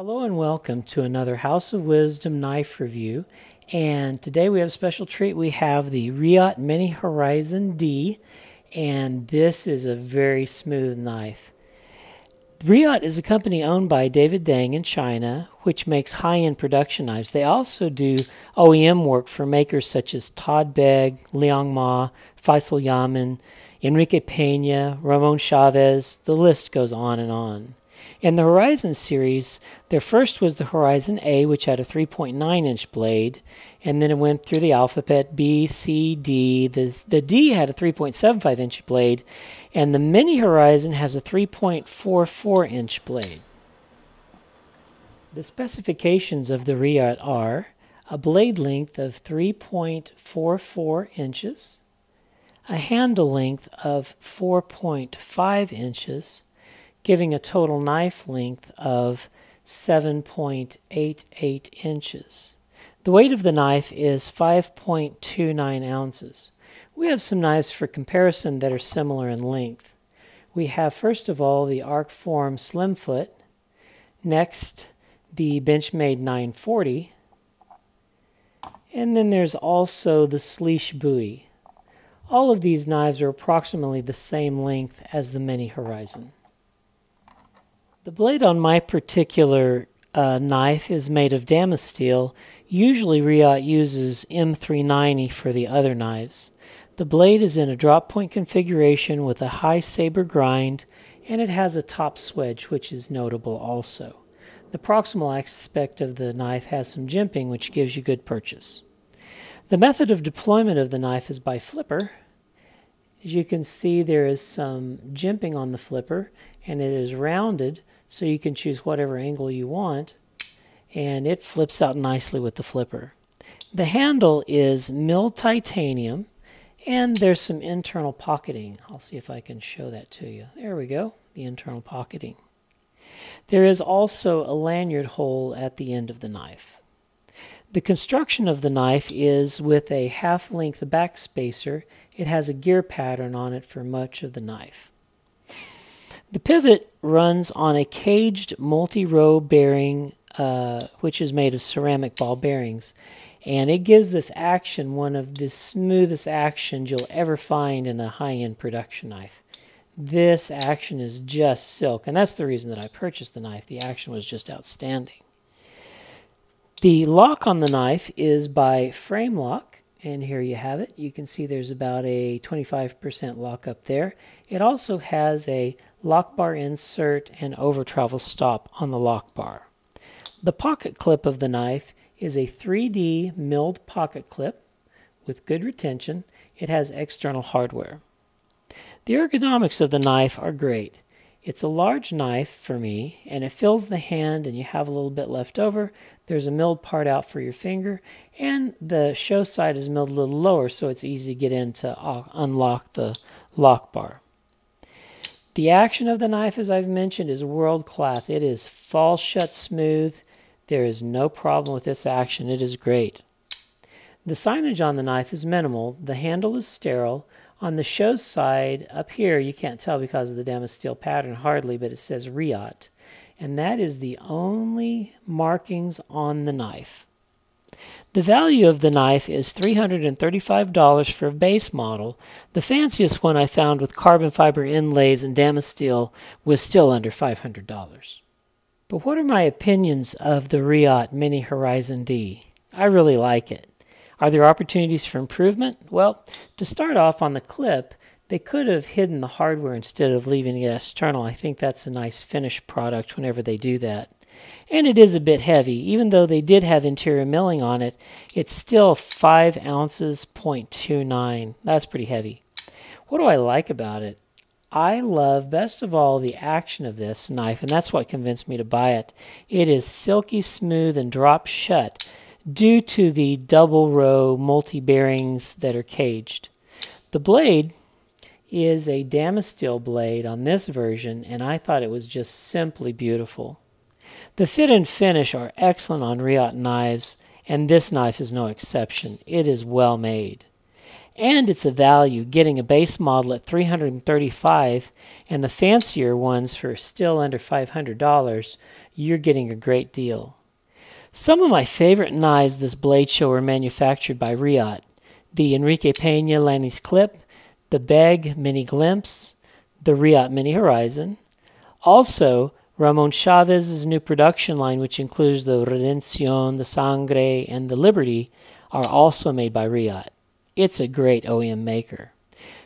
Hello and welcome to another House of Wisdom knife review, and today we have a special treat. We have the Reate Mini Horizon D, and this is a very smooth knife. Reate is a company owned by David Deng in China, which makes high-end production knives. They also do OEM work for makers such as Todd Begg, Liang Ma, Faisal Yaman, Enrique Pena, Ramon Chavez. The list goes on and on. In the Horizon series, their first was the Horizon A, which had a 3.9-inch blade, and then it went through the alphabet B, C, D. The D had a 3.75-inch blade, and the Mini Horizon has a 3.44-inch blade. The specifications of the Reate are a blade length of 3.44 inches, a handle length of 4.5 inches, giving a total knife length of 7.88 inches. The weight of the knife is 5.29 ounces. We have some knives for comparison that are similar in length. We have, first of all, the Arcform Slimfoot, next the Benchmade 940, and then there's also the Sleesh Bowie. All of these knives are approximately the same length as the Mini Horizon. The blade on my particular knife is made of Damascus steel. Usually Reate uses M390 for the other knives. The blade is in a drop point configuration with a high saber grind, and it has a top swedge, which is notable also. The proximal aspect of the knife has some jimping, which gives you good purchase. The method of deployment of the knife is by flipper. As you can see, there is some jimping on the flipper, and it is rounded, so you can choose whatever angle you want, and it flips out nicely with the flipper. The handle is milled titanium, and there's some internal pocketing. I'll see if I can show that to you. There we go, the internal pocketing. There is also a lanyard hole at the end of the knife. The construction of the knife is with a half-length back spacer. It has a gear pattern on it for much of the knife. The pivot runs on a caged multi-row bearing, which is made of ceramic ball bearings, and it gives this action one of the smoothest actions you'll ever find in a high-end production knife. This action is just silk, and that's the reason that I purchased the knife. The action was just outstanding. The lock on the knife is by frame lock, and here you have it. You can see there's about a 25% lock up there. It also has a lock bar insert and over travel stop on the lock bar. The pocket clip of the knife is a 3D milled pocket clip with good retention. It has external hardware. The ergonomics of the knife are great. It's a large knife for me, and it fills the hand, and you have a little bit left over. There's a milled part out for your finger, and the show side is milled a little lower, so it's easy to get in to unlock the lock bar. The action of the knife, as I've mentioned, is world class. It is fall shut smooth. There is no problem with this action. It is great. The signage on the knife is minimal. The handle is sterile. On the show side, up here, you can't tell because of the Damascus steel pattern hardly, but it says Reate. And that is the only markings on the knife. The value of the knife is $335 for a base model. The fanciest one I found with carbon fiber inlays and Damascus steel was still under $500. But what are my opinions of the Reate Mini Horizon D? I really like it. Are there opportunities for improvement? Well, to start off on the clip, they could have hidden the hardware instead of leaving it external. I think that's a nice finished product whenever they do that. And it is a bit heavy. Even though they did have interior milling on it, it's still 5 ounces, 0.29. That's pretty heavy. What do I like about it? I love, best of all, the action of this knife, and that's what convinced me to buy it. It is silky smooth and drops shut due to the double row multi-bearings that are caged. The blade is a Damascus steel blade on this version, and I thought it was just simply beautiful. The fit and finish are excellent on Reate knives, and this knife is no exception. It is well made. And it's a value, getting a base model at $335 and the fancier ones for still under $500, you're getting a great deal. Some of my favorite knives this blade show are manufactured by Reate. The Enrique Peña Lanny's Clip, the Beg Mini Glimpse, the Reate Mini Horizon. Also, Ramon Chavez's new production line, which includes the Redención, the Sangre, and the Liberty, are also made by Reate. It's a great OEM maker.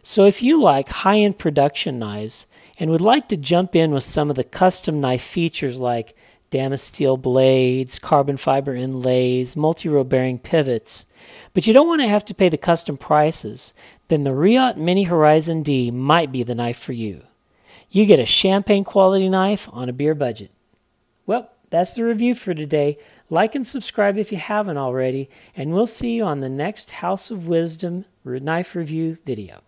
So if you like high-end production knives and would like to jump in with some of the custom knife features like Damasteel blades, carbon fiber inlays, multi-row bearing pivots, but you don't want to have to pay the custom prices, then the Reate Mini Horizon D might be the knife for you. You get a champagne quality knife on a beer budget. Well, that's the review for today. Like and subscribe if you haven't already, and we'll see you on the next House of Wisdom knife review video.